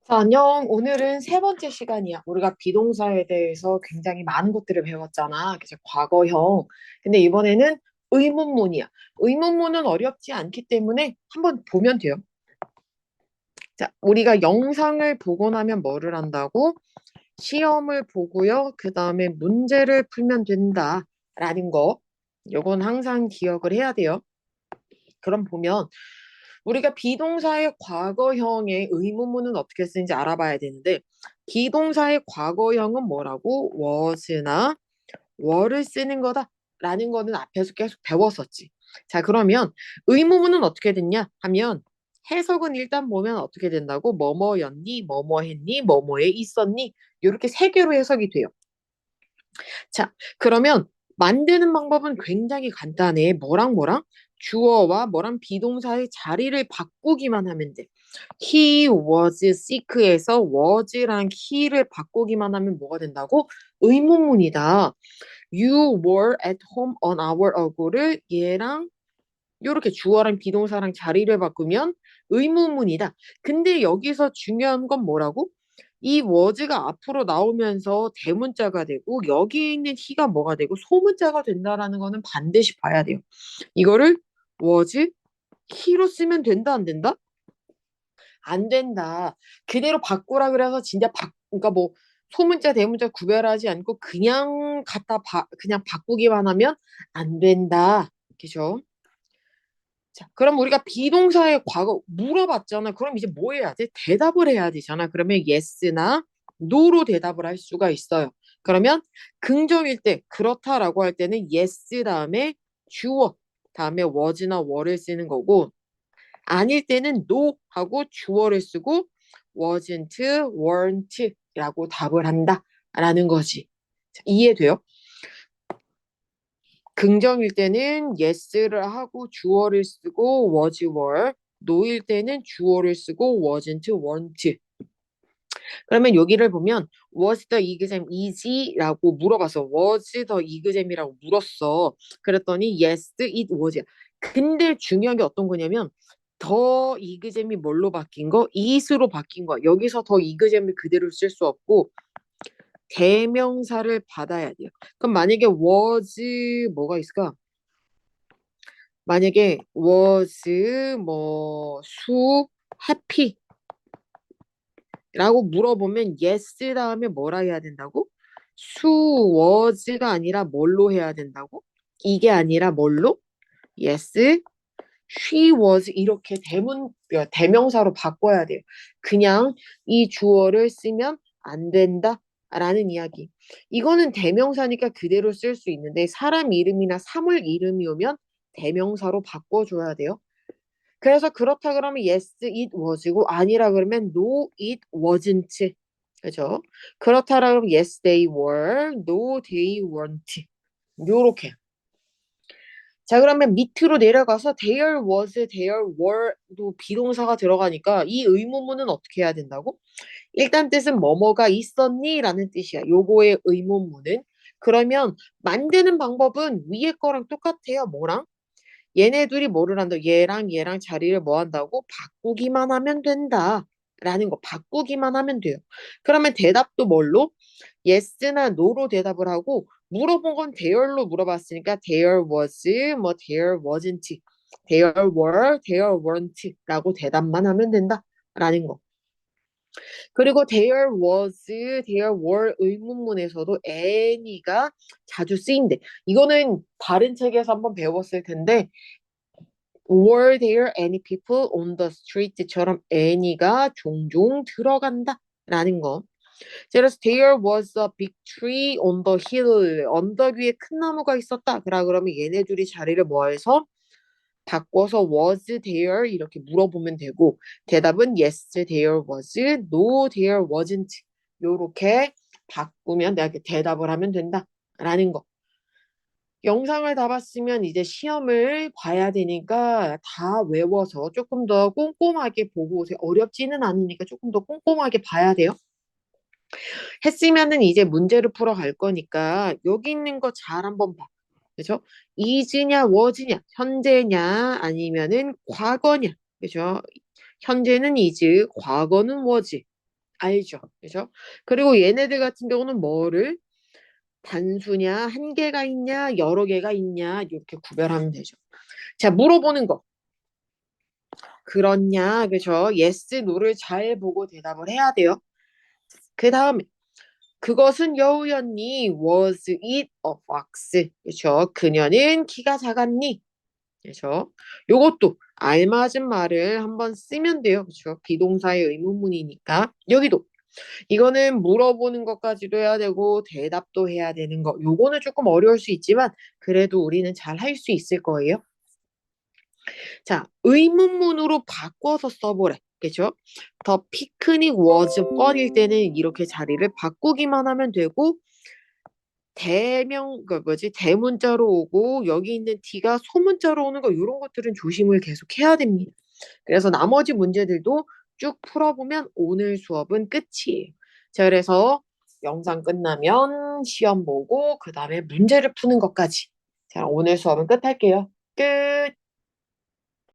자, 안녕. 오늘은 세 번째 시간이야. 우리가 비동사에 대해서 굉장히 많은 것들을 배웠잖아. 그래서 과거형. 근데 이번에는 의문문이야. 의문문은 어렵지 않기 때문에 한번 보면 돼요. 자, 우리가 영상을 보고 나면 뭐를 한다고? 시험을 보고요. 그 다음에 문제를 풀면 된다. 라는 거. 요건 항상 기억을 해야 돼요. 그럼 보면 우리가 비동사의 과거형의 의문문은 어떻게 쓰는지 알아봐야 되는데 비동사의 과거형은 뭐라고? was나 were를 쓰는 거다라는 거는 앞에서 계속 배웠었지. 자, 그러면 의문문은 어떻게 됐냐 하면 해석은 일단 보면 어떻게 된다고? 뭐뭐였니? 뭐뭐 했니? 뭐뭐에 있었니? 이렇게 세 개로 해석이 돼요. 자, 그러면 만드는 방법은 굉장히 간단해. 뭐랑 뭐랑? 주어와 뭐랑 비동사의 자리를 바꾸기만 하면 돼. He was sick에서 was랑 he를 바꾸기만 하면 뭐가 된다고? 의문문이다. You were at home an hour ago를 얘랑 이렇게 주어랑 비동사랑 자리를 바꾸면 의문문이다. 근데 여기서 중요한 건 뭐라고? 이 was가 앞으로 나오면서 대문자가 되고 여기에 있는 he가 뭐가 되고 소문자가 된다라는 거는 반드시 봐야 돼요. 이거를 was, he로 쓰면 된다 안 된다? 안 된다. 그대로 바꾸라 그래서 진짜 그러니까 뭐 소문자 대문자 구별하지 않고 그냥 바꾸기만 하면 안 된다. 그죠? 자, 그럼 우리가 비동사의 과거 물어봤잖아. 그럼 이제 뭐 해야 돼? 대답을 해야 되잖아. 그러면 yes나 no로 대답을 할 수가 있어요. 그러면 긍정일 때 그렇다라고 할 때는 yes 다음에 주어 다음에 was나 were를 쓰는 거고 아닐 때는 no 하고 주어를 쓰고 wasn't, weren't 라고 답을 한다라는 거지. 자, 이해돼요? 긍정일 때는 yes를 하고 주어를 쓰고 was, were. no일 때는 주어를 쓰고 wasn't, weren't. 그러면 여기를 보면 was the exam easy라고 물어봐서 was the exam이라고 물었어. 그랬더니 yes, it was. 근데 중요한 게 어떤 거냐면 더 이그잼이 뭘로 바뀐 거? it으로 바뀐 거야. 여기서 더 이그잼을 그대로 쓸 수 없고 대명사를 받아야 돼요. 그럼 만약에 was 뭐가 있을까? 만약에 was happy 라고 물어보면 yes 다음에 뭐라 해야 된다고? 수 was가 아니라 뭘로 해야 된다고? 이게 아니라 뭘로? yes, she was 이렇게 대명사로 바꿔야 돼요. 그냥 이 주어를 쓰면 안 된다라는 이야기. 이거는 대명사니까 그대로 쓸 수 있는데 사람 이름이나 사물 이름이 오면 대명사로 바꿔줘야 돼요. 그래서 그렇다 그러면 yes, it was고 아니라 그러면 no, it wasn't. 그죠? 그렇다라 그러면 yes, they were, no, they weren't. 요렇게. 자, 그러면 밑으로 내려가서 there was, there were도 비동사가 들어가니까 이 의문문은 어떻게 해야 된다고? 일단 뜻은 뭐뭐가 있었니? 라는 뜻이야. 요거의 의문문은. 그러면 만드는 방법은 위에 거랑 똑같아요. 뭐랑? 얘네 둘이 뭐를 한다? 얘랑 얘랑 자리를 뭐 한다고? 바꾸기만 하면 된다. 라는 거 바꾸기만 하면 돼요. 그러면 대답도 뭘로? yes나 no로 대답을 하고 물어본 건 there로 물어봤으니까 there was, there wasn't, there were, there weren't 라고 대답만 하면 된다. 라는 거. 그리고 there was, there were 의문문에서도 any가 자주 쓰인대. 이거는 다른 책에서 한번 배웠을 텐데 Were there any people on the street처럼 any가 종종 들어간다 라는 거. 그래서 there was a big tree on the hill. 언덕 위에 큰 나무가 있었다. 그러면 얘네 둘이 자리를 뭐해서 바꿔서 was there 이렇게 물어보면 되고 대답은 yes there was, no there wasn't 요렇게 바꾸면 내가 이렇게 대답을 하면 된다라는 거. 영상을 다 봤으면 이제 시험을 봐야 되니까 다 외워서 조금 더 꼼꼼하게 보고 오세요. 어렵지는 않으니까 조금 더 꼼꼼하게 봐야 돼요. 했으면은 이제 문제를 풀어 갈 거니까 여기 있는 거 잘 한번 봐. 그죠? is냐, was냐, 현재냐, 아니면은 과거냐. 그죠? 현재는 is, 과거는 was. 알죠. 그죠? 그리고 얘네들 같은 경우는 뭐를 단수냐, 한 개가 있냐, 여러 개가 있냐, 이렇게 구별하면 되죠. 자, 물어보는 거. 그렇냐, 그죠? yes, no를 잘 보고 대답을 해야 돼요. 그 다음에, 그것은 여우였니? Was it a fox? 그죠? 그녀는 키가 작았니? 그죠? 요것도 알맞은 말을 한번 쓰면 돼요. 그죠? 비동사의 의문문이니까. 여기도 이거는 물어보는 것까지도 해야 되고 대답도 해야 되는 거. 요거는 조금 어려울 수 있지만 그래도 우리는 잘 할 수 있을 거예요. 자, 의문문으로 바꿔서 써보래. 그죠? The picnic was fun일 때는 이렇게 자리를 바꾸기만 하면 되고 그 뭐지? 대문자로 오고 여기 있는 D가 소문자로 오는 거 이런 것들은 조심을 계속 해야 됩니다. 그래서 나머지 문제들도 쭉 풀어보면 오늘 수업은 끝이에요. 자, 그래서 영상 끝나면 시험 보고 그 다음에 문제를 푸는 것까지. 자, 오늘 수업은 끝할게요. 끝!